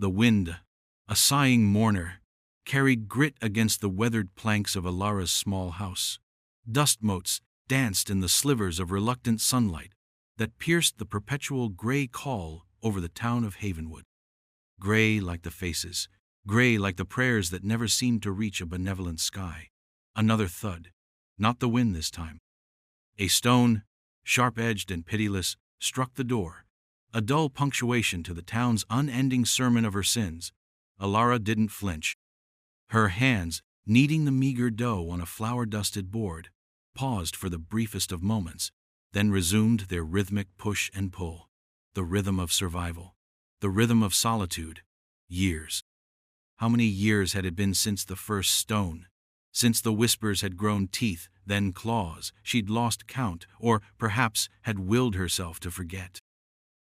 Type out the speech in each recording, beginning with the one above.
The wind, a sighing mourner, carried grit against the weathered planks of Alara's small house. Dust motes danced in the slivers of reluctant sunlight that pierced the perpetual gray caul over the town of Havenwood. Gray like the faces, gray like the prayers that never seemed to reach a benevolent sky. Another thud, not the wind this time. A stone, sharp-edged and pitiless, struck the door, a dull punctuation to the town's unending sermon of her sins. Alara didn't flinch. Her hands, kneading the meager dough on a flour-dusted board, paused for the briefest of moments, then resumed their rhythmic push and pull. The rhythm of survival, the rhythm of solitude. Years. How many years had it been since the first stone? Since the whispers had grown teeth, then claws, she'd lost count, or perhaps had willed herself to forget.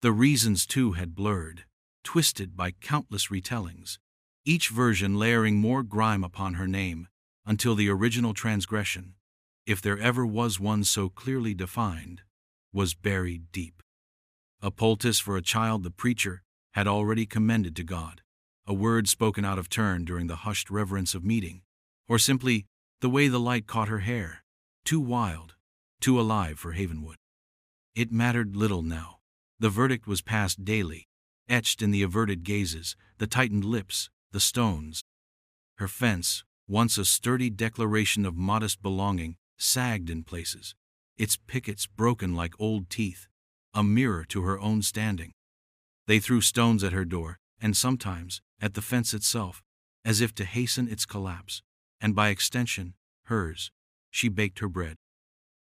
The reasons, too, had blurred, twisted by countless retellings, each version layering more grime upon her name, until the original transgression, if there ever was one so clearly defined, was buried deep. A poultice for a child the preacher had already commended to God, a word spoken out of turn during the hushed reverence of meeting, or simply the way the light caught her hair, too wild, too alive for Havenwood. It mattered little now. The verdict was passed daily, etched in the averted gazes, the tightened lips, the stones. Her fence, once a sturdy declaration of modest belonging, sagged in places, its pickets broken like old teeth, a mirror to her own standing. They threw stones at her door, and sometimes at the fence itself, as if to hasten its collapse, and by extension, hers. She baked her bread.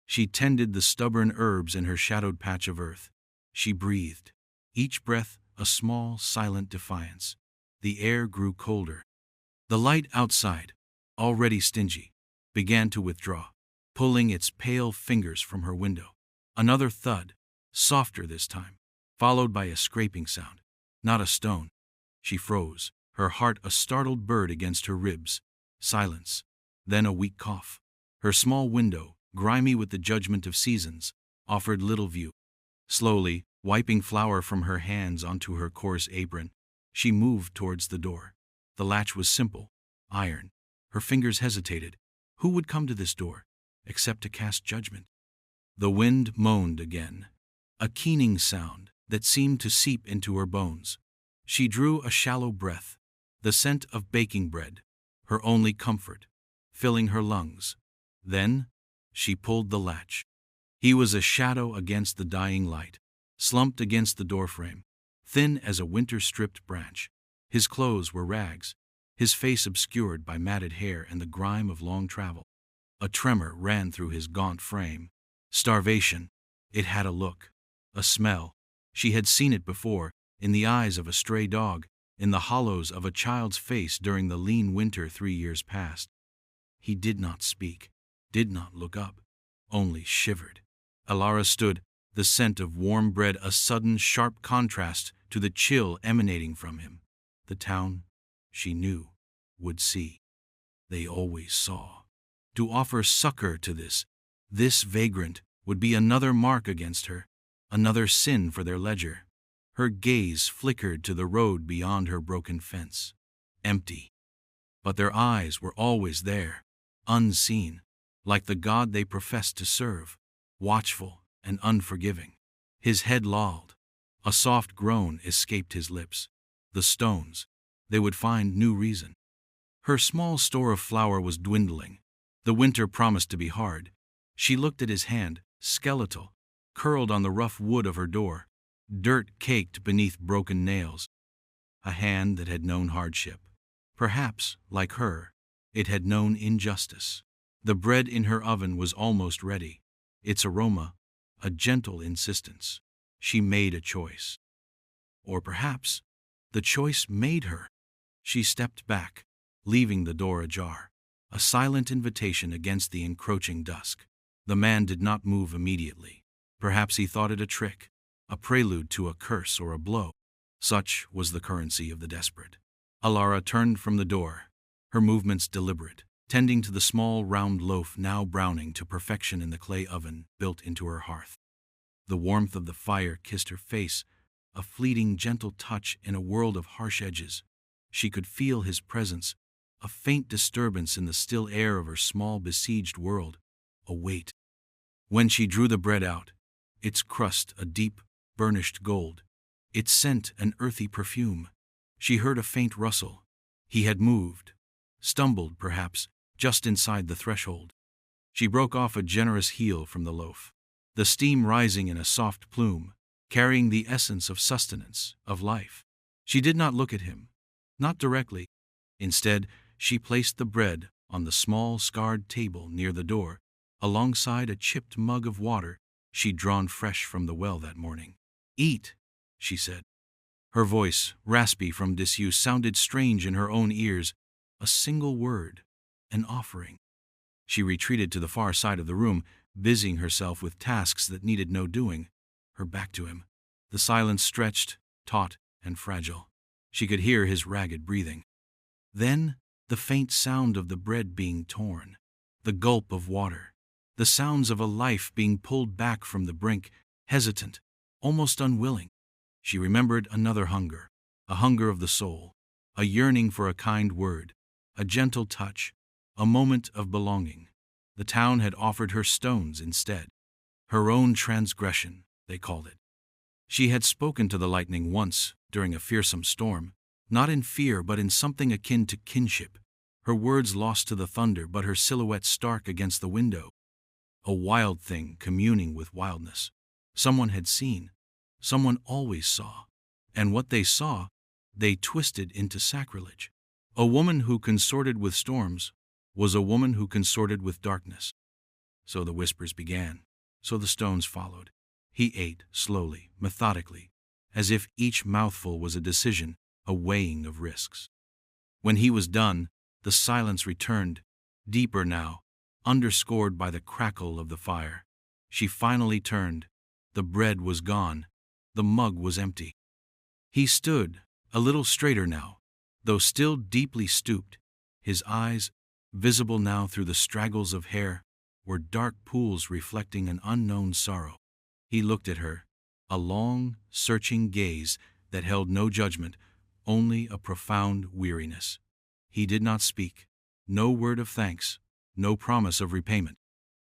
She tended the stubborn herbs in her shadowed patch of earth. She breathed, each breath a small, silent defiance. The air grew colder. The light outside, already stingy, began to withdraw, pulling its pale fingers from her window. Another thud, softer this time, followed by a scraping sound. Not a stone. She froze, her heart a startled bird against her ribs. Silence. Then a weak cough. Her small window, grimy with the judgment of seasons, offered little view. Slowly, wiping flour from her hands onto her coarse apron, she moved towards the door. The latch was simple, iron. Her fingers hesitated. Who would come to this door, except to cast judgment? The wind moaned again, a keening sound that seemed to seep into her bones. She drew a shallow breath, the scent of baking bread, her only comfort, filling her lungs. Then, she pulled the latch. He was a shadow against the dying light, slumped against the doorframe, thin as a winter-stripped branch. His clothes were rags, his face obscured by matted hair and the grime of long travel. A tremor ran through his gaunt frame. Starvation. It had a look, a smell. She had seen it before, in the eyes of a stray dog, in the hollows of a child's face during the lean winter 3 years past. He did not speak, did not look up, only shivered. Alara stood, the scent of warm bread a sudden sharp contrast to the chill emanating from him. The town, she knew, would see. They always saw. To offer succor to this vagrant would be another mark against her, another sin for their ledger. Her gaze flickered to the road beyond her broken fence. Empty. But their eyes were always there, unseen, like the God they professed to serve, watchful and unforgiving. His head lolled. A soft groan escaped his lips. The stones, they would find new reason. Her small store of flour was dwindling. The winter promised to be hard. She looked at his hand, skeletal, curled on the rough wood of her door, dirt caked beneath broken nails. A hand that had known hardship. Perhaps, like her, it had known injustice. The bread in her oven was almost ready, its aroma a gentle insistence. She made a choice. Or perhaps the choice made her. She stepped back, leaving the door ajar, a silent invitation against the encroaching dusk. The man did not move immediately. Perhaps he thought it a trick, a prelude to a curse or a blow. Such was the currency of the desperate. Alara turned from the door, her movements deliberate, tending to the small round loaf now browning to perfection in the clay oven built into her hearth. The warmth of the fire kissed her face, a fleeting gentle touch in a world of harsh edges. She could feel his presence, a faint disturbance in the still air of her small besieged world, a weight. When she drew the bread out, its crust a deep, burnished gold, its scent an earthy perfume, she heard a faint rustle. He had moved, stumbled perhaps, just inside the threshold. She broke off a generous heel from the loaf, the steam rising in a soft plume, carrying the essence of sustenance, of life. She did not look at him, not directly. Instead, she placed the bread on the small scarred table near the door, alongside a chipped mug of water she'd drawn fresh from the well that morning. "Eat," she said. Her voice, raspy from disuse, sounded strange in her own ears. A single word, an offering. She retreated to the far side of the room, busying herself with tasks that needed no doing, her back to him. The silence stretched, taut and fragile. She could hear his ragged breathing. Then, the faint sound of the bread being torn, the gulp of water, the sounds of a life being pulled back from the brink, hesitant, almost unwilling. She remembered another hunger, a hunger of the soul, a yearning for a kind word, a gentle touch, a moment of belonging. The town had offered her stones instead. Her own transgression, they called it. She had spoken to the lightning once, during a fearsome storm, not in fear but in something akin to kinship, her words lost to the thunder but her silhouette stark against the window. A wild thing communing with wildness. Someone had seen, someone always saw, and what they saw, they twisted into sacrilege. A woman who consorted with storms was a woman who consorted with darkness. So the whispers began, so the stones followed. He ate slowly, methodically, as if each mouthful was a decision, a weighing of risks. When he was done, the silence returned, deeper now, underscored by the crackle of the fire. She finally turned. The bread was gone. The mug was empty. He stood, a little straighter now, though still deeply stooped. His eyes, visible now through the straggles of hair, were dark pools reflecting an unknown sorrow. He looked at her, a long, searching gaze that held no judgment, only a profound weariness. He did not speak, no word of thanks, no promise of repayment.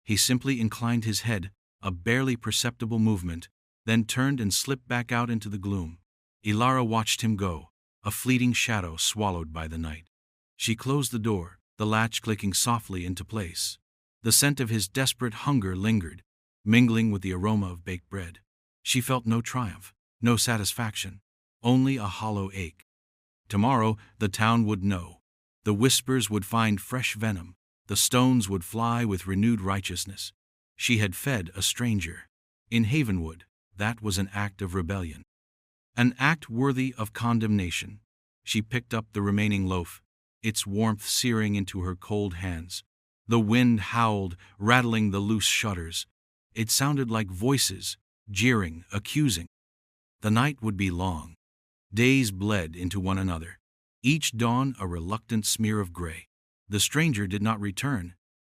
He simply inclined his head, a barely perceptible movement, then turned and slipped back out into the gloom. Ilara watched him go, a fleeting shadow swallowed by the night. She closed the door, the latch clicking softly into place. The scent of his desperate hunger lingered, mingling with the aroma of baked bread. She felt no triumph, no satisfaction, only a hollow ache. Tomorrow the town would know. The whispers would find fresh venom. The stones would fly with renewed righteousness. She had fed a stranger. In Havenwood, that was an act of rebellion. An act worthy of condemnation. She picked up the remaining loaf, its warmth searing into her cold hands. The wind howled, rattling the loose shutters. It sounded like voices, jeering, accusing. The night would be long. Days bled into one another, each dawn a reluctant smear of gray. The stranger did not return.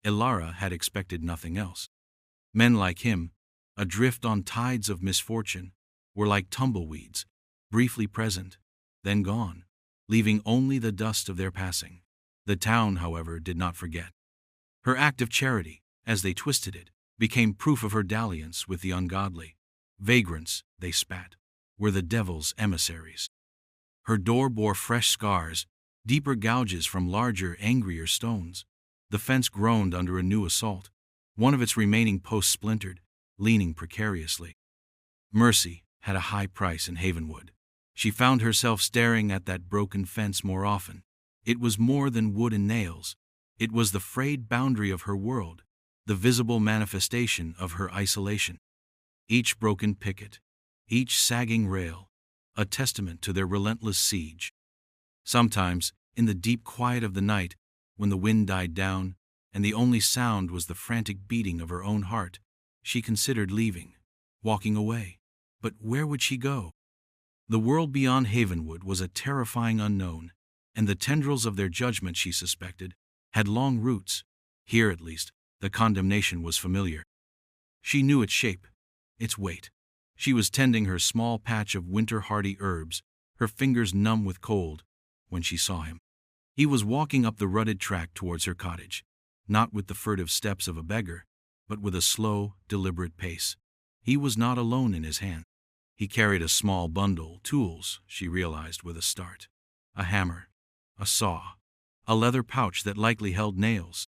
Ilara had expected nothing else. Men like him, adrift on tides of misfortune, were like tumbleweeds, briefly present, then gone, leaving only the dust of their passing. The town, however, did not forget. Her act of charity, as they twisted it, became proof of her dalliance with the ungodly. Vagrants, they spat, were the devil's emissaries. Her door bore fresh scars, deeper gouges from larger, angrier stones. The fence groaned under a new assault. One of its remaining posts splintered, leaning precariously. Mercy had a high price in Havenwood. She found herself staring at that broken fence more often. It was more than wood and nails. It was the frayed boundary of her world, the visible manifestation of her isolation. Each broken picket, each sagging rail, a testament to their relentless siege. Sometimes, in the deep quiet of the night, when the wind died down, and the only sound was the frantic beating of her own heart, she considered leaving, walking away. But where would she go? The world beyond Havenwood was a terrifying unknown, and the tendrils of their judgment, she suspected, had long roots. Here, at least, the condemnation was familiar. She knew its shape, its weight. She was tending her small patch of winter-hardy herbs, her fingers numb with cold, when she saw him. He was walking up the rutted track towards her cottage, not with the furtive steps of a beggar, but with a slow, deliberate pace. He was not alone in his hand. He carried a small bundle, tools, she realized with a start. A hammer, a saw, a leather pouch that likely held nails.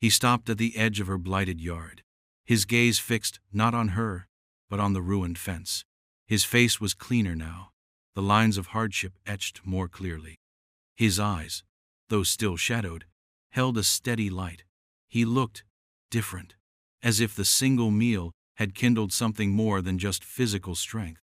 He stopped at the edge of her blighted yard, his gaze fixed not on her, but on the ruined fence. His face was cleaner now, the lines of hardship etched more clearly. His eyes, though still shadowed, held a steady light. He looked different, as if the single meal had kindled something more than just physical strength.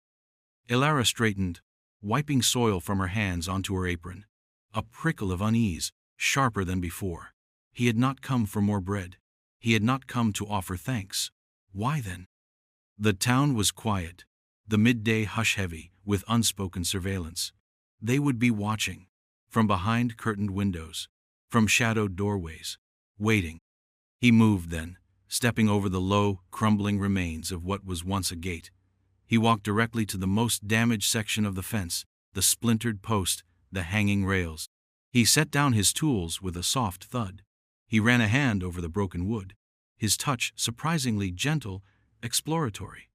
Ilara straightened, wiping soil from her hands onto her apron. A prickle of unease, sharper than before. He had not come for more bread. He had not come to offer thanks. Why then? The town was quiet, the midday hush heavy, with unspoken surveillance. They would be watching, from behind curtained windows, from shadowed doorways, waiting. He moved then, stepping over the low, crumbling remains of what was once a gate. He walked directly to the most damaged section of the fence, the splintered post, the hanging rails. He set down his tools with a soft thud. He ran a hand over the broken wood, his touch surprisingly gentle, exploratory.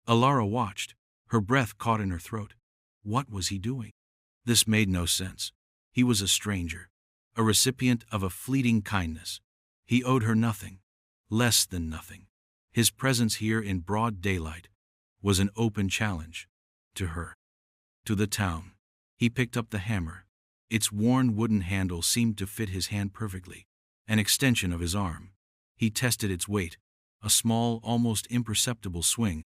Ilara watched, her breath caught in her throat. What was he doing? This made no sense. He was a stranger, a recipient of a fleeting kindness. He owed her nothing, less than nothing. His presence here in broad daylight was an open challenge to her, to the town. He picked up the hammer. Its worn wooden handle seemed to fit his hand perfectly, an extension of his arm. He tested its weight, a small, almost imperceptible swing.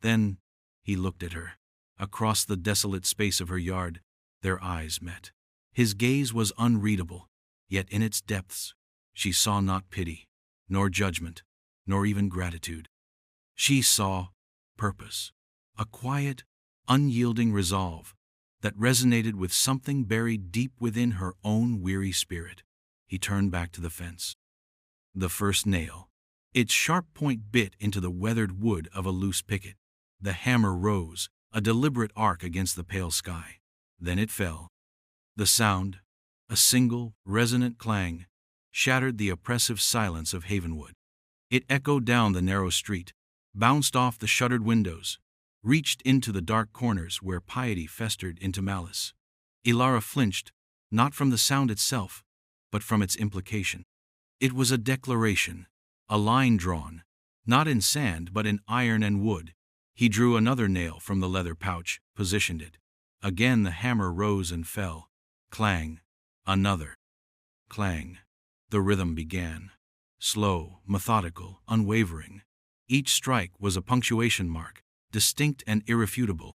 Then he looked at her. Across the desolate space of her yard, their eyes met. His gaze was unreadable, yet in its depths, she saw not pity, nor judgment, nor even gratitude. She saw purpose, a quiet, unyielding resolve that resonated with something buried deep within her own weary spirit. He turned back to the fence. The first nail. Its sharp point bit into the weathered wood of a loose picket. The hammer rose, a deliberate arc against the pale sky. Then it fell. The sound, a single, resonant clang, shattered the oppressive silence of Havenwood. It echoed down the narrow street, bounced off the shuttered windows, reached into the dark corners where piety festered into malice. Ilara flinched, not from the sound itself, but from its implication. It was a declaration, a line drawn, not in sand but in iron and wood. He drew another nail from the leather pouch, positioned it. Again the hammer rose and fell. Clang. Another. Clang. The rhythm began. Slow, methodical, unwavering. Each strike was a punctuation mark, distinct and irrefutable.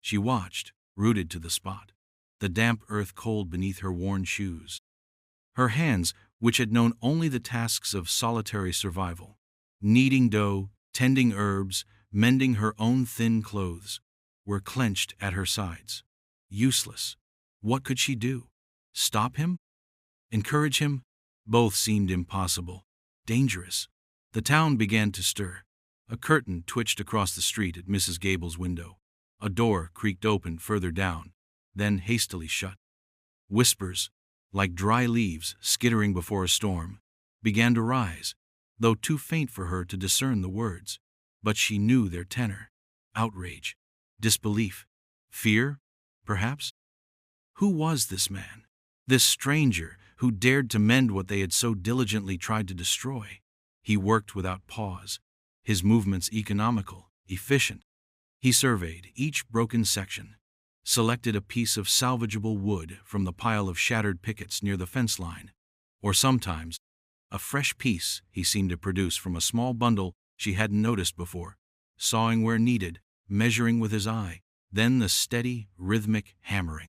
She watched, rooted to the spot, the damp earth cold beneath her worn shoes. Her hands, which had known only the tasks of solitary survival, kneading dough, tending herbs, mending her own thin clothes, were clenched at her sides. Useless. What could she do? Stop him? Encourage him? Both seemed impossible. Dangerous. The town began to stir. A curtain twitched across the street at Mrs. Gable's window. A door creaked open further down, then hastily shut. Whispers, like dry leaves skittering before a storm, began to rise, though too faint for her to discern the words. But she knew their tenor. Outrage, disbelief, fear, perhaps? Who was this man? This stranger who dared to mend what they had so diligently tried to destroy? He worked without pause, his movements economical, efficient. He surveyed each broken section, selected a piece of salvageable wood from the pile of shattered pickets near the fence line, or sometimes a fresh piece he seemed to produce from a small bundle she hadn't noticed before, sawing where needed, measuring with his eye, then the steady, rhythmic hammering.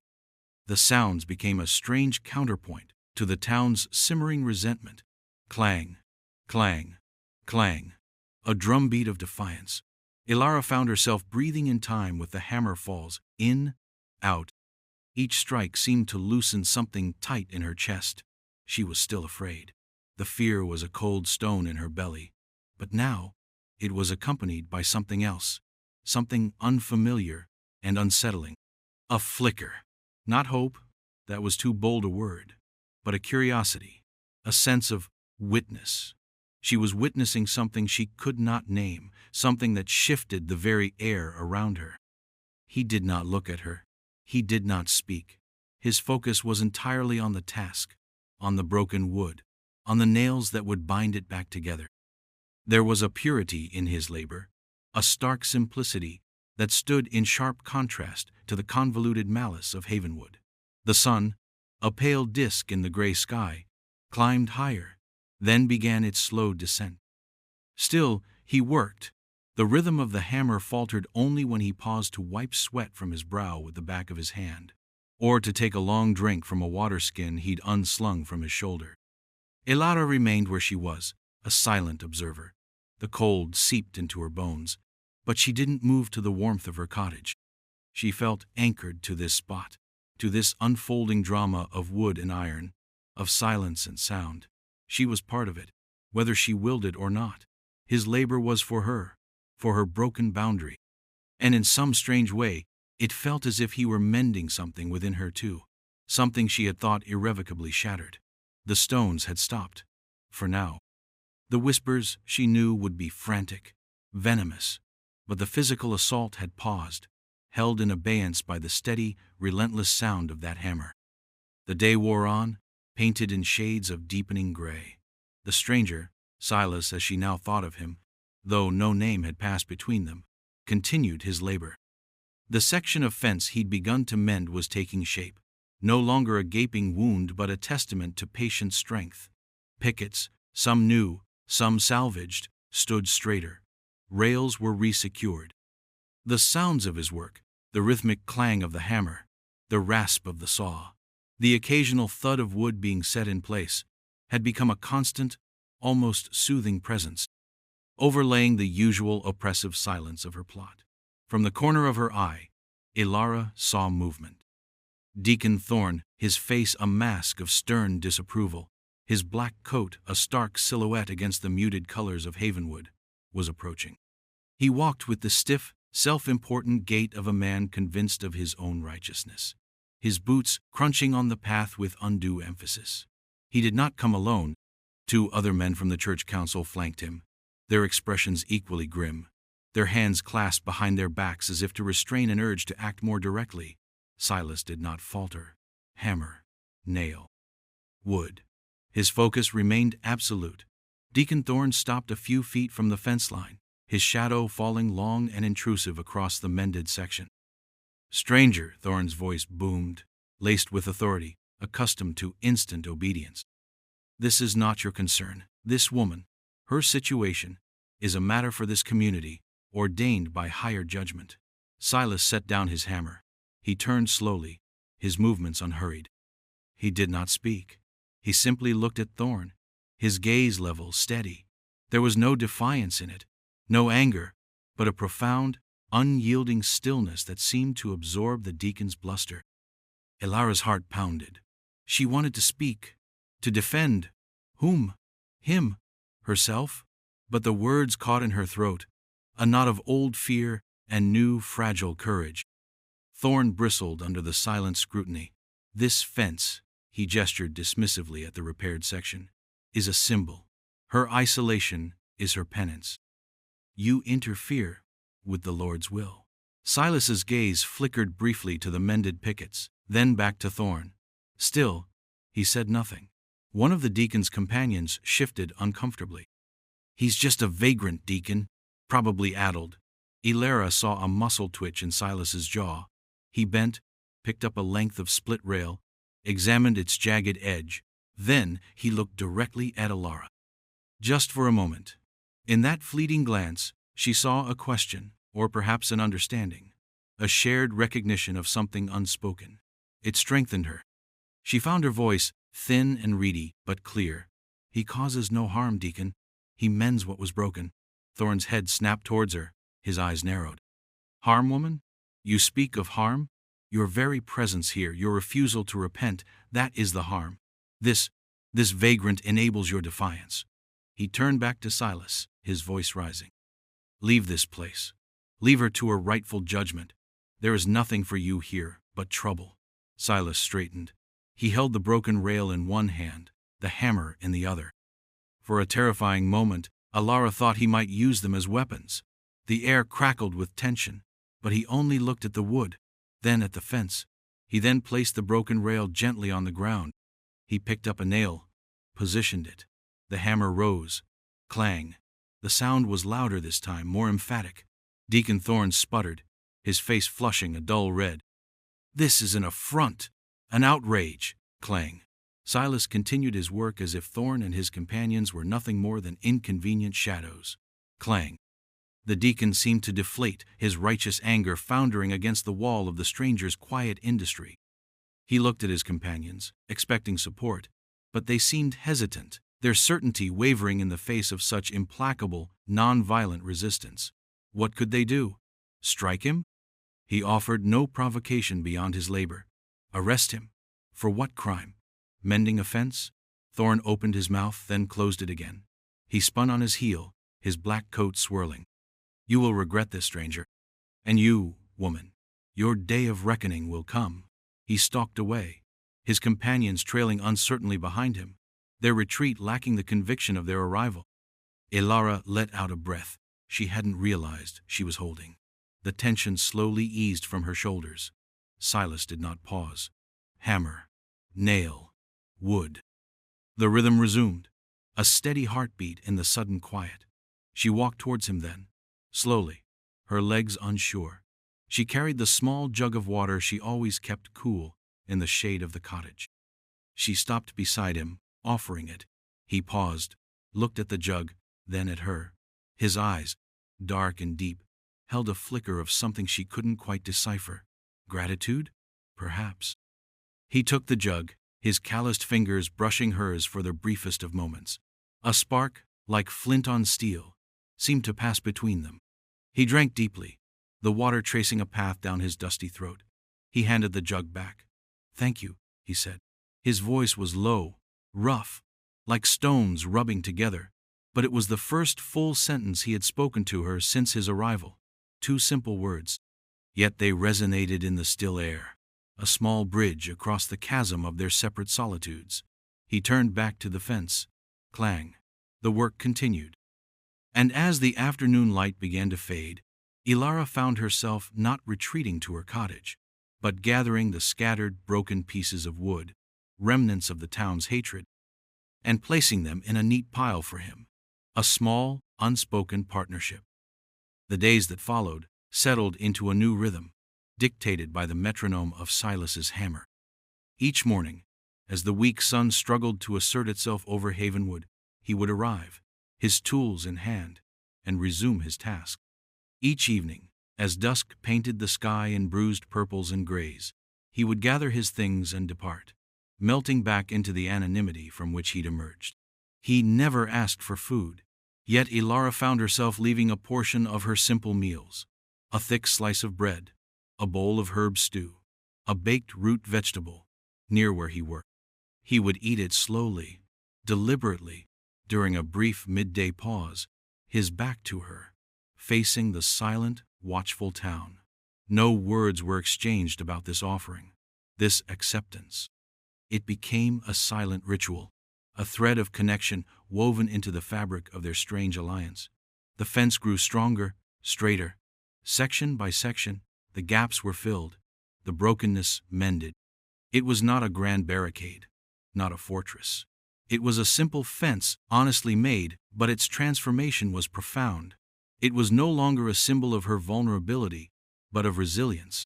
The sounds became a strange counterpoint to the town's simmering resentment. Clang, clang, clang, a drumbeat of defiance. Ilara found herself breathing in time with the hammer falls, in, out. Each strike seemed to loosen something tight in her chest. She was still afraid. The fear was a cold stone in her belly. But now, it was accompanied by something else. something unfamiliar and unsettling. A flicker. Not hope, that was too bold a word, but a curiosity, a sense of witness. She was witnessing something she could not name, something that shifted the very air around her. He did not look at her. He did not speak. His focus was entirely on the task, on the broken wood, on the nails that would bind it back together. There was a purity in his labor, a stark simplicity that stood in sharp contrast to the convoluted malice of Havenwood. The sun, a pale disk in the gray sky, climbed higher, then began its slow descent. Still, he worked. The rhythm of the hammer faltered only when he paused to wipe sweat from his brow with the back of his hand, or to take a long drink from a water skin he'd unslung from his shoulder. Elara remained where she was, a silent observer. The cold seeped into her bones, but she didn't move to the warmth of her cottage. She felt anchored to this spot, to this unfolding drama of wood and iron, of silence and sound. She was part of it, whether she willed it or not. His labor was for her broken boundary. And in some strange way, it felt as if he were mending something within her too, something she had thought irrevocably shattered. The stones had stopped, for now. The whispers, she knew, would be frantic, venomous, but the physical assault had paused, held in abeyance by the steady, relentless sound of that hammer. The day wore on, painted in shades of deepening gray. The stranger, Silas as she now thought of him, though no name had passed between them, continued his labor. The section of fence he'd begun to mend was taking shape, no longer a gaping wound but a testament to patient strength. Pickets, some new, some salvaged, stood straighter. Rails were resecured. The sounds of his work, the rhythmic clang of the hammer, the rasp of the saw, the occasional thud of wood being set in place, had become a constant, almost soothing presence, overlaying the usual oppressive silence of her plot. From the corner of her eye, Elara saw movement. Deacon Thorne, his face a mask of stern disapproval, his black coat a stark silhouette against the muted colors of Havenwood, was approaching. He walked with the stiff, self-important gait of a man convinced of his own righteousness, his boots crunching on the path with undue emphasis. He did not come alone. 2 other men from the church council flanked him, their expressions equally grim, their hands clasped behind their backs as if to restrain an urge to act more directly. Silas did not falter. Hammer, nail, wood. His focus remained absolute. Deacon Thorne stopped a few feet from the fence line, his shadow falling long and intrusive across the mended section. "Stranger," Thorne's voice boomed, laced with authority, accustomed to instant obedience. "This is not your concern. This woman, her situation, is a matter for this community, ordained by higher judgment." Silas set down his hammer. He turned slowly, his movements unhurried. He did not speak. He simply looked at Thorne, his gaze level, steady. There was no defiance in it, no anger, but a profound, unyielding stillness that seemed to absorb the deacon's bluster. Elara's heart pounded. She wanted to speak, to defend. Whom? Him? Herself? But the words caught in her throat, a knot of old fear and new, fragile courage. Thorne bristled under the silent scrutiny. "This fence," he gestured dismissively at the repaired section, "is a symbol. Her isolation is her penance. You interfere with the Lord's will." Silas's gaze flickered briefly to the mended pickets, then back to Thorne. Still, he said nothing. One of the deacon's companions shifted uncomfortably. "He's just a vagrant, Deacon, probably addled." Elara saw a muscle twitch in Silas's jaw. He bent, picked up a length of split rail, examined its jagged edge. Then he looked directly at Elara. Just for a moment. In that fleeting glance, she saw a question, or perhaps an understanding, a shared recognition of something unspoken. It strengthened her. She found her voice, thin and reedy, but clear. "He causes no harm, Deacon. He mends what was broken." Thorne's head snapped towards her, his eyes narrowed. "Harm, woman? You speak of harm? Your very presence here, your refusal to repent, that is the harm. This vagrant enables your defiance." He turned back to Silas, his voice rising. "Leave this place. Leave her to her rightful judgment. There is nothing for you here but trouble. Silas straightened. He held the broken rail in one hand, the hammer in the other. For a terrifying moment, Alara thought he might use them as weapons. The air crackled with tension, but he only looked at the wood, then at the fence. He then placed the broken rail gently on the ground. He picked up a nail, positioned it. The hammer rose. Clang. The sound was louder this time, more emphatic. Deacon Thorne sputtered, his face flushing a dull red. "This is an affront, an outrage." Clang. Silas continued his work as if Thorne and his companions were nothing more than inconvenient shadows. Clang. The deacon seemed to deflate, his righteous anger foundering against the wall of the stranger's quiet industry. He looked at his companions, expecting support, but they seemed hesitant, their certainty wavering in the face of such implacable, non-violent resistance. What could they do? Strike him? He offered no provocation beyond his labor. Arrest him? For what crime? Mending a fence? Thorne opened his mouth, then closed it again. He spun on his heel, his black coat swirling. "You will regret this, stranger. And you, woman, your day of reckoning will come." He stalked away, his companions trailing uncertainly behind him, their retreat lacking the conviction of their arrival. Alara let out a breath she hadn't realized she was holding. The tension slowly eased from her shoulders. Silas did not pause. Hammer, nail, wood. The rhythm resumed, a steady heartbeat in the sudden quiet. She walked towards him then, slowly, her legs unsure. She carried the small jug of water she always kept cool in the shade of the cottage. She stopped beside him, offering it. He paused, looked at the jug, then at her. His eyes, dark and deep, held a flicker of something she couldn't quite decipher. Gratitude? Perhaps. He took the jug, his calloused fingers brushing hers for the briefest of moments. A spark, like flint on steel, seemed to pass between them. He drank deeply, the water tracing a path down his dusty throat. He handed the jug back. "Thank you," he said. His voice was low, rough, like stones rubbing together, but it was the first full sentence he had spoken to her since his arrival. 2 simple words, yet they resonated in the still air, a small bridge across the chasm of their separate solitudes. He turned back to the fence. Clang. The work continued. And as the afternoon light began to fade, Alara found herself not retreating to her cottage, but gathering the scattered, broken pieces of wood, remnants of the town's hatred, and placing them in a neat pile for him. A small, unspoken partnership. The days that followed settled into a new rhythm, dictated by the metronome of Silas's hammer. Each morning, as the weak sun struggled to assert itself over Havenwood, he would arrive, his tools in hand, and resume his task. Each evening, as dusk painted the sky in bruised purples and grays, he would gather his things and depart, melting back into the anonymity from which he'd emerged. He never asked for food, yet Alara found herself leaving a portion of her simple meals, a thick slice of bread, a bowl of herb stew, a baked root vegetable, near where he worked. He would eat it slowly, deliberately, during a brief midday pause, his back to her, facing the silent, watchful town. No words were exchanged about this offering, this acceptance. It became a silent ritual, a thread of connection woven into the fabric of their strange alliance. The fence grew stronger, straighter. Section by section, the gaps were filled, the brokenness mended. It was not a grand barricade, not a fortress. It was a simple fence, honestly made, but its transformation was profound. It was no longer a symbol of her vulnerability, but of resilience.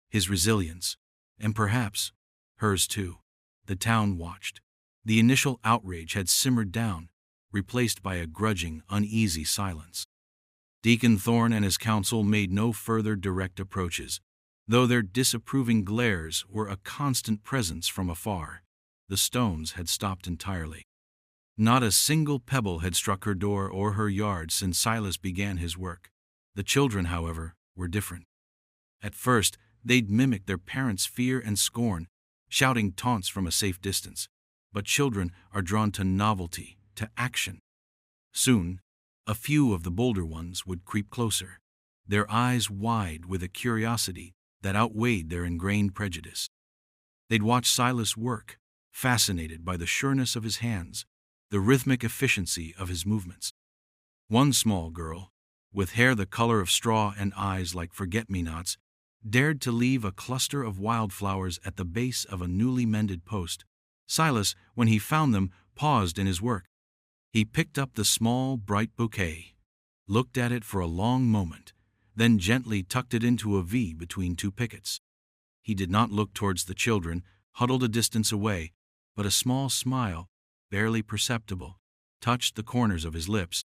His resilience, and perhaps hers too. The town watched. The initial outrage had simmered down, replaced by a grudging, uneasy silence. Deacon Thorne and his council made no further direct approaches, though their disapproving glares were a constant presence from afar. The stones had stopped entirely. Not a single pebble had struck her door or her yard since Silas began his work. The children, however, were different. At first, they'd mimicked their parents' fear and scorn, shouting taunts from a safe distance. But children are drawn to novelty, to action. Soon, a few of the bolder ones would creep closer. their eyes wide with a curiosity that outweighed their ingrained prejudice. They'd watch Silas work, fascinated by the sureness of his hands, the rhythmic efficiency of his movements. One small girl, with hair the color of straw and eyes like forget-me-nots, dared to leave a cluster of wildflowers at the base of a newly mended post. Silas, when he found them, paused in his work. He picked up the small, bright bouquet, looked at it for a long moment, then gently tucked it into a V between two pickets. He did not look towards the children, huddled a distance away, but a small smile, barely perceptible, touched the corners of his lips.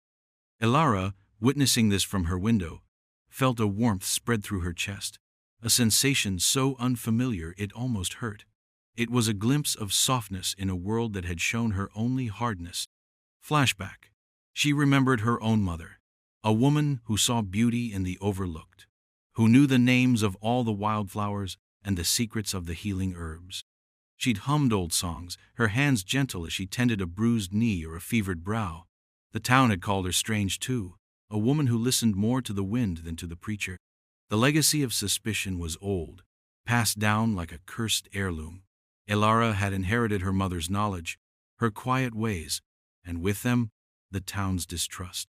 Elara, witnessing this from her window, felt a warmth spread through her chest, a sensation so unfamiliar it almost hurt. It was a glimpse of softness in a world that had shown her only hardness. Flashback. She remembered her own mother, a woman who saw beauty in the overlooked, who knew the names of all the wildflowers and the secrets of the healing herbs. She'd hummed old songs, her hands gentle as she tended a bruised knee or a fevered brow. The town had called her strange too, a woman who listened more to the wind than to the preacher. The legacy of suspicion was old, passed down like a cursed heirloom. Elara had inherited her mother's knowledge, her quiet ways, and with them, the town's distrust.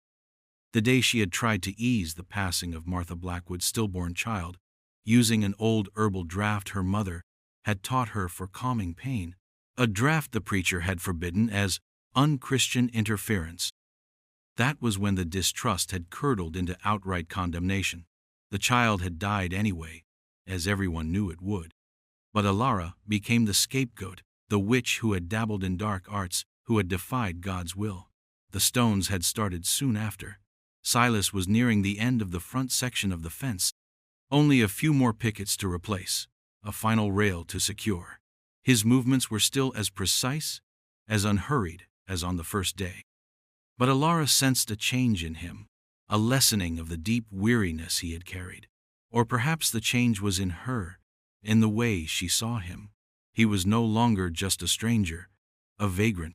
The day she had tried to ease the passing of Martha Blackwood's stillborn child, using an old herbal draught her mother had taught her for calming pain, a draught the preacher had forbidden as unchristian interference. That was when the distrust had curdled into outright condemnation. The child had died anyway, as everyone knew it would. But Elara became the scapegoat, the witch who had dabbled in dark arts, who had defied God's will. The stones had started soon after. Silas was nearing the end of the front section of the fence. Only a few more pickets to replace, a final rail to secure. His movements were still as precise, as unhurried as on the first day. But Elara sensed a change in him, a lessening of the deep weariness he had carried. Or perhaps the change was in her, in the way she saw him. He was no longer just a stranger, a vagrant.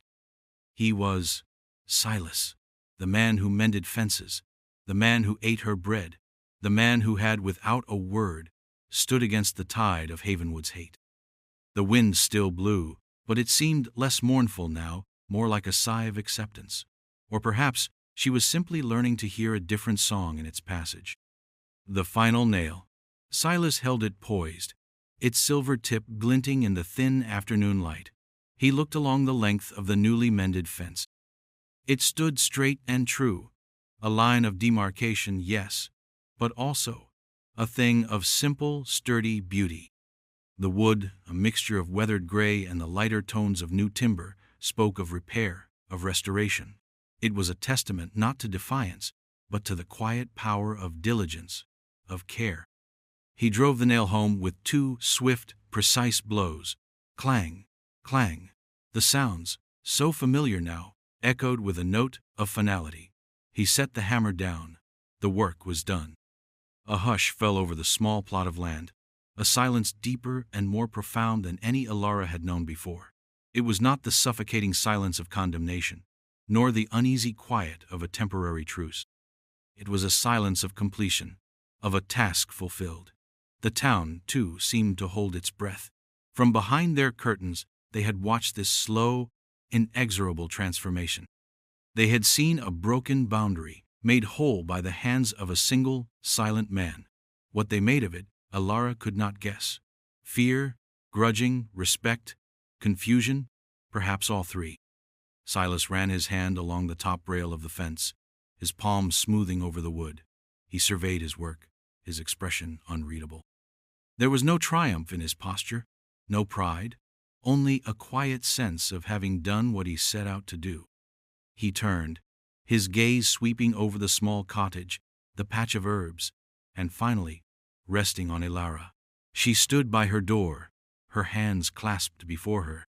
He was Silas, the man who mended fences, the man who ate her bread, the man who had, without a word, stood against the tide of Havenwood's hate. The wind still blew, but it seemed less mournful now, more like a sigh of acceptance. Or perhaps she was simply learning to hear a different song in its passage. The final nail. Silas held it poised, its silver tip glinting in the thin afternoon light. He looked along the length of the newly mended fence. It stood straight and true, a line of demarcation, yes, but also a thing of simple, sturdy beauty. The wood, a mixture of weathered gray and the lighter tones of new timber, spoke of repair, of restoration. It was a testament not to defiance, but to the quiet power of diligence, of care. He drove the nail home with two swift, precise blows. Clang, clang. The sounds, so familiar now, echoed with a note of finality. He set the hammer down. The work was done. A hush fell over the small plot of land, a silence deeper and more profound than any Elara had known before. It was not the suffocating silence of condemnation, nor the uneasy quiet of a temporary truce. It was a silence of completion, of a task fulfilled. The town, too, seemed to hold its breath. From behind their curtains, they had watched this slow, inexorable transformation. They had seen a broken boundary, made whole by the hands of a single, silent man. What they made of it, Elara could not guess. Fear, grudging, respect, confusion, perhaps all three. Silas ran his hand along the top rail of the fence, his palms smoothing over the wood. He surveyed his work, his expression unreadable. There was no triumph in his posture, no pride, only a quiet sense of having done what he set out to do. He turned, his gaze sweeping over the small cottage, the patch of herbs, and finally, resting on Elara. She stood by her door, her hands clasped before her.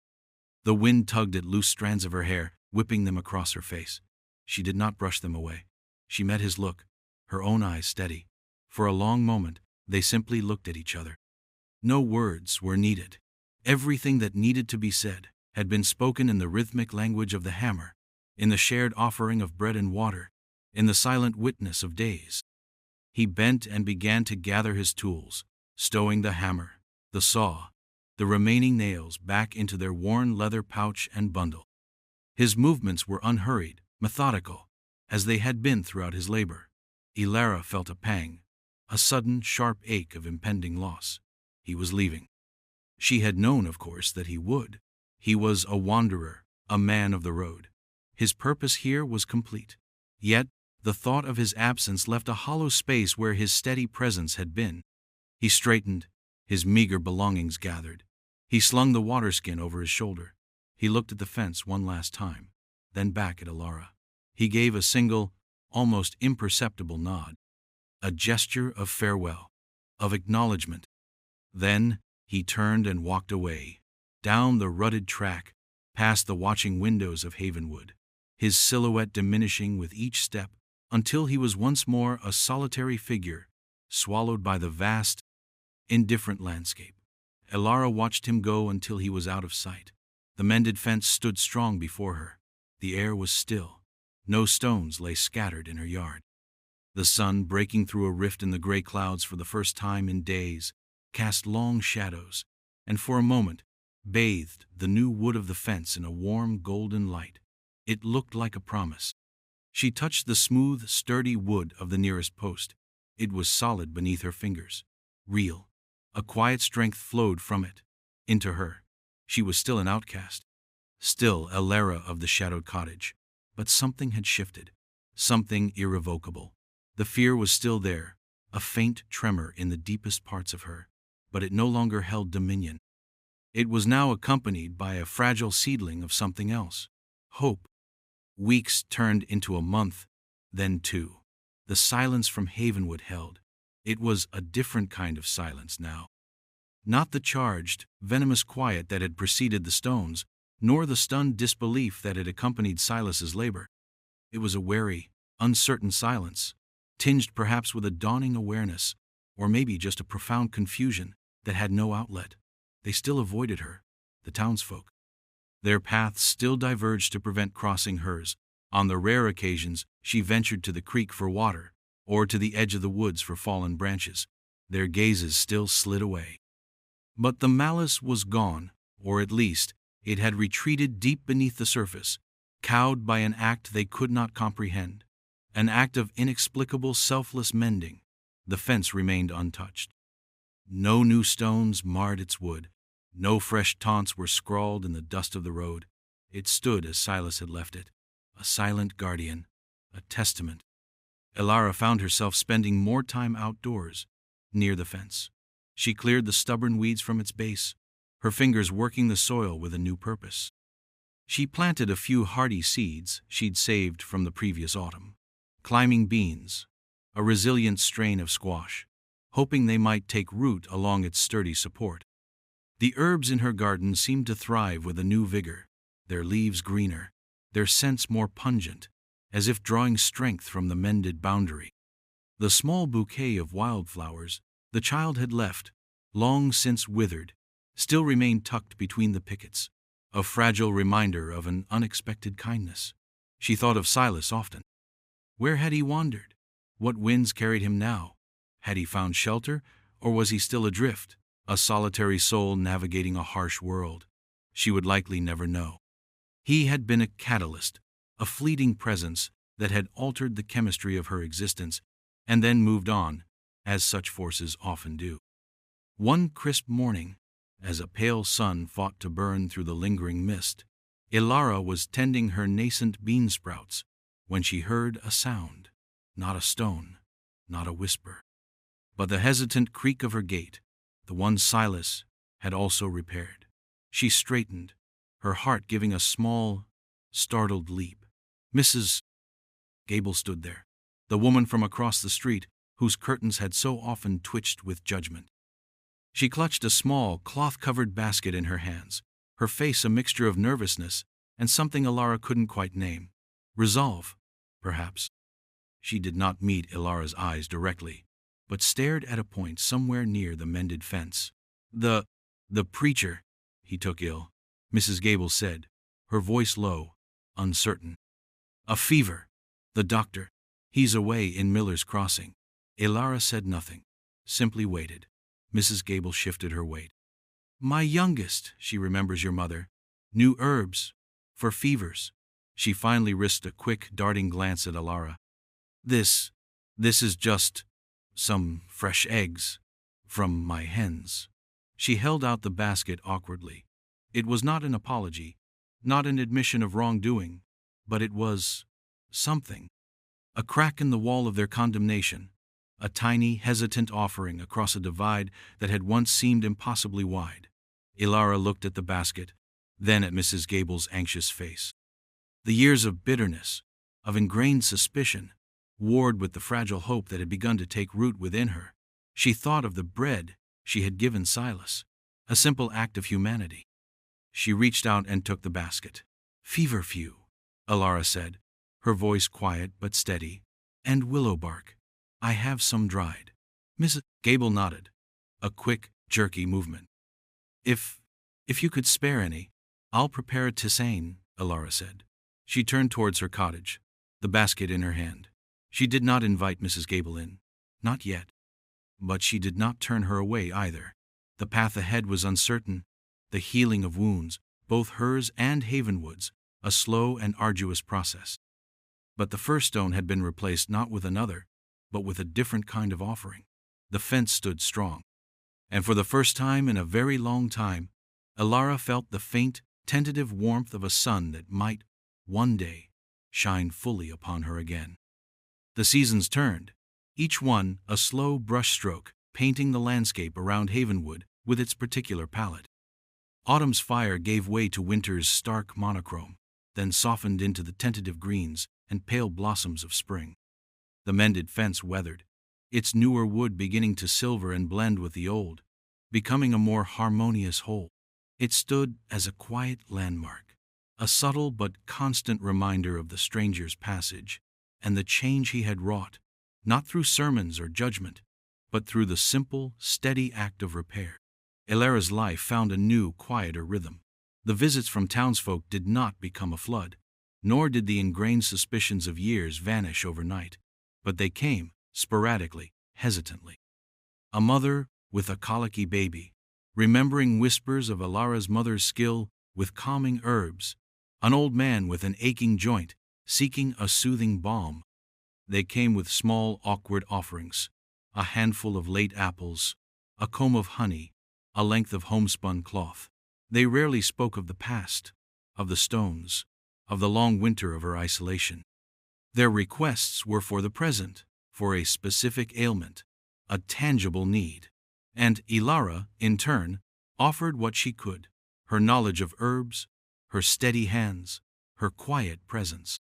The wind tugged at loose strands of her hair, whipping them across her face. She did not brush them away. She met his look, her own eyes steady. For a long moment, they simply looked at each other. No words were needed. Everything that needed to be said had been spoken in the rhythmic language of the hammer, in the shared offering of bread and water, in the silent witness of days. He bent and began to gather his tools, stowing the hammer, the saw, the remaining nails back into their worn leather pouch and bundle. His movements were unhurried, methodical, as they had been throughout his labor. Ilara felt a pang, a sudden, sharp ache of impending loss. He was leaving. She had known, of course, that he would. He was a wanderer, a man of the road. His purpose here was complete. Yet, the thought of his absence left a hollow space where his steady presence had been. He straightened, his meager belongings gathered. He slung the waterskin over his shoulder. He looked at the fence one last time, then back at Ilara. He gave a single, almost imperceptible nod. A gesture of farewell, of acknowledgement. Then, he turned and walked away, down the rutted track, past the watching windows of Havenwood, his silhouette diminishing with each step, until he was once more a solitary figure, swallowed by the vast, indifferent landscape. Ilara watched him go until he was out of sight. The mended fence stood strong before her. The air was still. No stones lay scattered in her yard. The sun, breaking through a rift in the gray clouds for the first time in days, cast long shadows, and for a moment bathed the new wood of the fence in a warm golden light. It looked like a promise. She touched the smooth, sturdy wood of the nearest post. It was solid beneath her fingers. Real. A quiet strength flowed from it. Into her. She was still an outcast. Still Ilara of the shadowed cottage. But something had shifted. Something irrevocable. The fear was still there, a faint tremor in the deepest parts of her, but it no longer held dominion. It was now accompanied by a fragile seedling of something else. Hope. Weeks turned into a month, then two. The silence from Havenwood held. It was a different kind of silence now. Not the charged, venomous quiet that had preceded the stones, nor the stunned disbelief that had accompanied Silas's labor. It was a wary, uncertain silence, tinged perhaps with a dawning awareness, or maybe just a profound confusion that had no outlet. They still avoided her, the townsfolk. Their paths still diverged to prevent crossing hers. On the rare occasions she ventured to the creek for water, or to the edge of the woods for fallen branches. Their gazes still slid away. But the malice was gone, or at least it had retreated deep beneath the surface, cowed by an act they could not comprehend, an act of inexplicable selfless mending. The fence remained untouched. No new stones marred its wood. No fresh taunts were scrawled in the dust of the road. It stood as Silas had left it, a silent guardian, a testament. Ilara found herself spending more time outdoors, near the fence. She cleared the stubborn weeds from its base, her fingers working the soil with a new purpose. She planted a few hardy seeds she'd saved from the previous autumn. Climbing beans, a resilient strain of squash, hoping they might take root along its sturdy support. The herbs in her garden seemed to thrive with a new vigor, their leaves greener, their scents more pungent, as if drawing strength from the mended boundary. The small bouquet of wildflowers the child had left, long since withered, still remained tucked between the pickets, a fragile reminder of an unexpected kindness. She thought of Silas often. Where had he wandered? What winds carried him now? Had he found shelter, or was he still adrift, a solitary soul navigating a harsh world? She would likely never know. He had been a catalyst, a fleeting presence that had altered the chemistry of her existence, and then moved on, as such forces often do. One crisp morning, as a pale sun fought to burn through the lingering mist, Ilara was tending her nascent bean sprouts when she heard a sound, not a stone, not a whisper, but the hesitant creak of her gate, the one Silas had also repaired. She straightened, her heart giving a small, startled leap. Mrs. Gable stood there, the woman from across the street whose curtains had so often twitched with judgment. She clutched a small, cloth-covered basket in her hands, her face a mixture of nervousness and something Ilara couldn't quite name. Resolve, perhaps. She did not meet Ilara's eyes directly, but stared at a point somewhere near the mended fence. The preacher, he took ill, Mrs. Gable said, her voice low, uncertain. A fever. The doctor. He's away in Miller's Crossing. Ilara said nothing, simply waited. Mrs. Gable shifted her weight. My youngest, she remembers your mother. New herbs. For fevers. She finally risked a quick, darting glance at Ilara. This is just some fresh eggs from my hens. She held out the basket awkwardly. It was not an apology, not an admission of wrongdoing, but it was something. A crack in the wall of their condemnation, a tiny, hesitant offering across a divide that had once seemed impossibly wide. Ilara looked at the basket, then at Mrs. Gable's anxious face. The years of bitterness, of ingrained suspicion, warred with the fragile hope that had begun to take root within her. She thought of the bread she had given Silas, a simple act of humanity. She reached out and took the basket. Feverfew, Ilara said, her voice quiet but steady, and willow bark. I have some dried. Mrs. Gable nodded, a quick, jerky movement. If you could spare any, I'll prepare a tisane, Ilara said. She turned towards her cottage, the basket in her hand. She did not invite Mrs. Gable in. Not yet. But she did not turn her away either. The path ahead was uncertain, the healing of wounds, both hers and Havenwood's, a slow and arduous process. But the first stone had been replaced not with another, but with a different kind of offering. The fence stood strong. And for the first time in a very long time, Ilara felt the faint, tentative warmth of a sun that might, one day, shine fully upon her again. The seasons turned, each one a slow brushstroke, painting the landscape around Havenwood with its particular palette. Autumn's fire gave way to winter's stark monochrome, then softened into the tentative greens and pale blossoms of spring. The mended fence weathered, its newer wood beginning to silver and blend with the old, becoming a more harmonious whole. It stood as a quiet landmark, a subtle but constant reminder of the stranger's passage and the change he had wrought, not through sermons or judgment, but through the simple, steady act of repair. Ilara's life found a new, quieter rhythm. The visits from townsfolk did not become a flood, nor did the ingrained suspicions of years vanish overnight, but they came, sporadically, hesitantly. A mother with a colicky baby, remembering whispers of Ilara's mother's skill with calming herbs, an old man with an aching joint, seeking a soothing balm. They came with small, awkward offerings, a handful of late apples, a comb of honey, a length of homespun cloth. They rarely spoke of the past, of the stones, of the long winter of her isolation. Their requests were for the present, for a specific ailment, a tangible need. And Ilara, in turn, offered what she could, her knowledge of herbs, her steady hands, her quiet presence.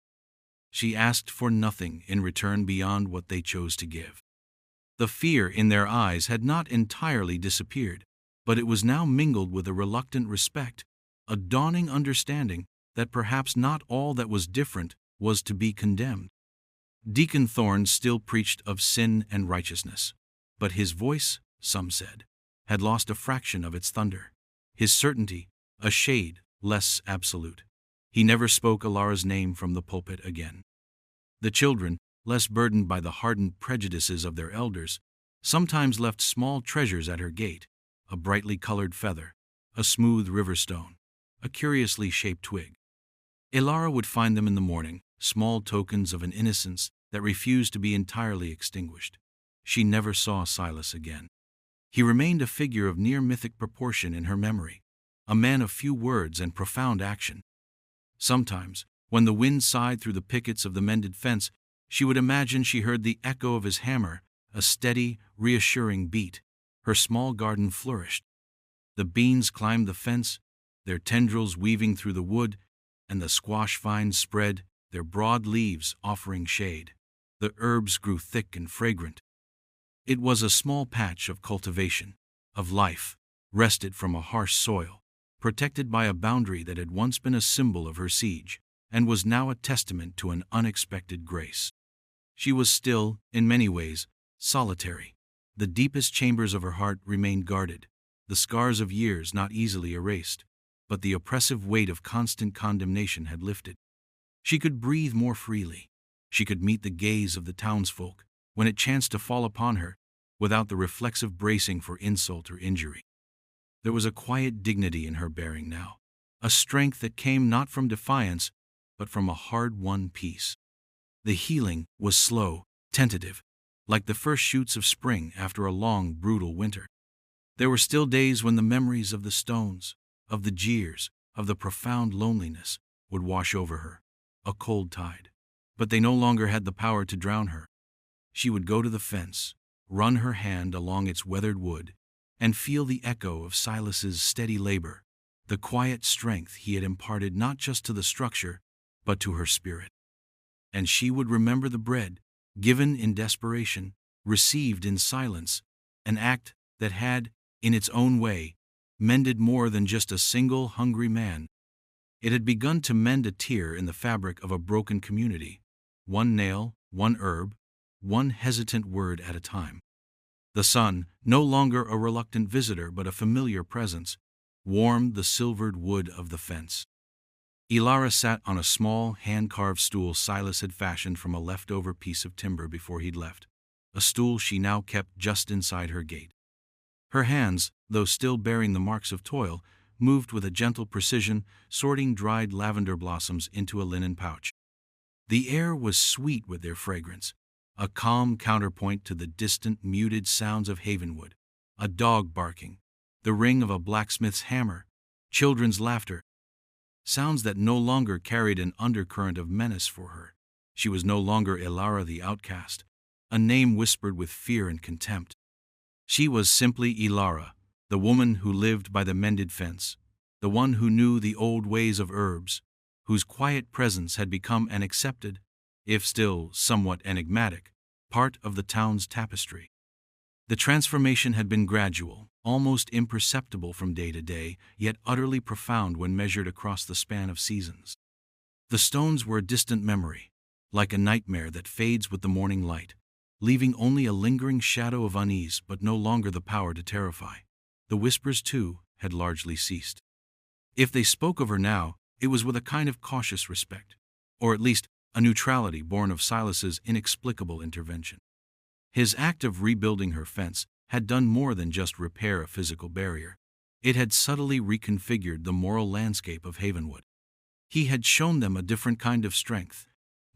She asked for nothing in return beyond what they chose to give. The fear in their eyes had not entirely disappeared, but it was now mingled with a reluctant respect, a dawning understanding that perhaps not all that was different was to be condemned. Deacon Thorne still preached of sin and righteousness, but his voice, some said, had lost a fraction of its thunder. His certainty, a shade less absolute. He never spoke Ilara's name from the pulpit again. The children, less burdened by the hardened prejudices of their elders, sometimes left small treasures at her gate, a brightly colored feather, a smooth river stone, a curiously shaped twig. Ilara would find them in the morning, small tokens of an innocence that refused to be entirely extinguished. She never saw Silas again. He remained a figure of near mythic proportion in her memory, a man of few words and profound action. Sometimes, when the wind sighed through the pickets of the mended fence, she would imagine she heard the echo of his hammer, a steady, reassuring beat. Her small garden flourished. The beans climbed the fence, their tendrils weaving through the wood, and the squash vines spread, their broad leaves offering shade. The herbs grew thick and fragrant. It was a small patch of cultivation, of life, wrested from a harsh soil, protected by a boundary that had once been a symbol of her siege, and was now a testament to an unexpected grace. She was still, in many ways, solitary. The deepest chambers of her heart remained guarded, the scars of years not easily erased, but the oppressive weight of constant condemnation had lifted. She could breathe more freely. She could meet the gaze of the townsfolk, when it chanced to fall upon her, without the reflexive bracing for insult or injury. There was a quiet dignity in her bearing now, a strength that came not from defiance, but from a hard-won peace. The healing was slow, tentative, like the first shoots of spring after a long, brutal winter. There were still days when the memories of the stones, of the jeers, of the profound loneliness would wash over her, a cold tide. But they no longer had the power to drown her. She would go to the fence, run her hand along its weathered wood, and feel the echo of Silas's steady labor, the quiet strength he had imparted not just to the structure, but to her spirit. And she would remember the bread, given in desperation, received in silence, an act that had, in its own way, mended more than just a single hungry man. It had begun to mend a tear in the fabric of a broken community, one nail, one herb, one hesitant word at a time. The sun, no longer a reluctant visitor but a familiar presence, warmed the silvered wood of the fence. Ilara sat on a small, hand-carved stool Silas had fashioned from a leftover piece of timber before he'd left, a stool she now kept just inside her gate. Her hands, though still bearing the marks of toil, moved with a gentle precision, sorting dried lavender blossoms into a linen pouch. The air was sweet with their fragrance, a calm counterpoint to the distant, muted sounds of Havenwood, a dog barking, the ring of a blacksmith's hammer, children's laughter, sounds that no longer carried an undercurrent of menace for her. She was no longer Ilara the outcast, a name whispered with fear and contempt. She was simply Ilara, the woman who lived by the mended fence, the one who knew the old ways of herbs, whose quiet presence had become an accepted, if still somewhat enigmatic, part of the town's tapestry. The transformation had been gradual, almost imperceptible from day to day, yet utterly profound when measured across the span of seasons. The stones were a distant memory, like a nightmare that fades with the morning light, leaving only a lingering shadow of unease but no longer the power to terrify. The whispers, too, had largely ceased. If they spoke of her now, it was with a kind of cautious respect, or at least a neutrality born of Silas's inexplicable intervention. His act of rebuilding her fence had done more than just repair a physical barrier. It had subtly reconfigured the moral landscape of Havenwood. He had shown them a different kind of strength,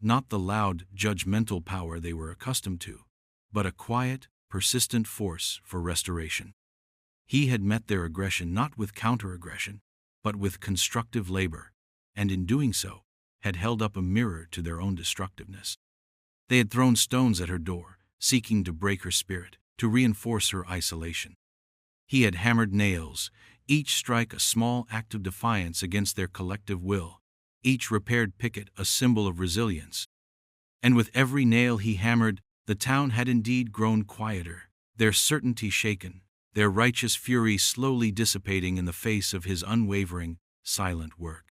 not the loud, judgmental power they were accustomed to, but a quiet, persistent force for restoration. He had met their aggression not with counter-aggression, but with constructive labor, and in doing so, had held up a mirror to their own destructiveness. They had thrown stones at her door, seeking to break her spirit, to reinforce her isolation. He had hammered nails, each strike a small act of defiance against their collective will, each repaired picket a symbol of resilience. And with every nail he hammered, the town had indeed grown quieter, their certainty shaken, their righteous fury slowly dissipating in the face of his unwavering, silent work.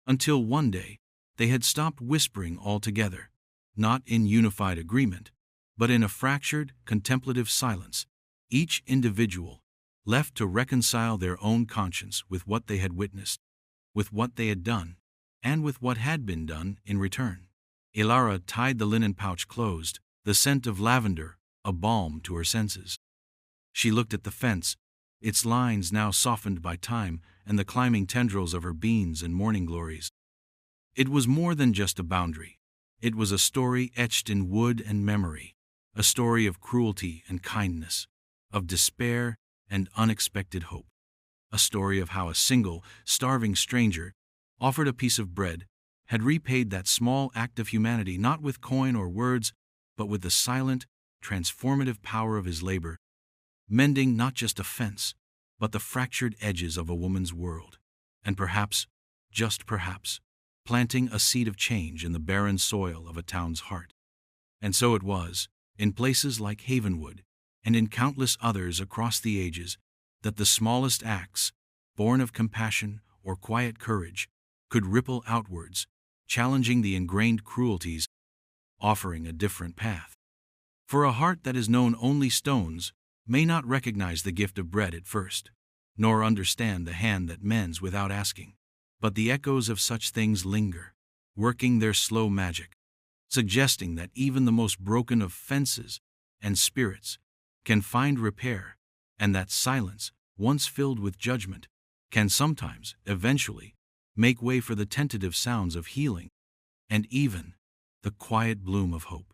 Until one day, they had stopped whispering altogether, not in unified agreement, but in a fractured, contemplative silence, each individual left to reconcile their own conscience with what they had witnessed, with what they had done, and with what had been done in return. Ilara tied the linen pouch closed, the scent of lavender a balm to her senses. She looked at the fence, its lines now softened by time and the climbing tendrils of her beans and morning glories. It was more than just a boundary. It was a story etched in wood and memory, a story of cruelty and kindness, of despair and unexpected hope, a story of how a single, starving stranger, offered a piece of bread, had repaid that small act of humanity not with coin or words, but with the silent, transformative power of his labor, mending not just a fence, but the fractured edges of a woman's world, and perhaps, just perhaps, planting a seed of change in the barren soil of a town's heart. And so it was, in places like Havenwood, and in countless others across the ages, that the smallest acts, born of compassion or quiet courage, could ripple outwards, challenging the ingrained cruelties, offering a different path. For a heart that has known only stones may not recognize the gift of bread at first, nor understand the hand that mends without asking. But the echoes of such things linger, working their slow magic, suggesting that even the most broken of fences and spirits, can find repair, and that silence, once filled with judgment, can sometimes, eventually, make way for the tentative sounds of healing, and even the quiet bloom of hope.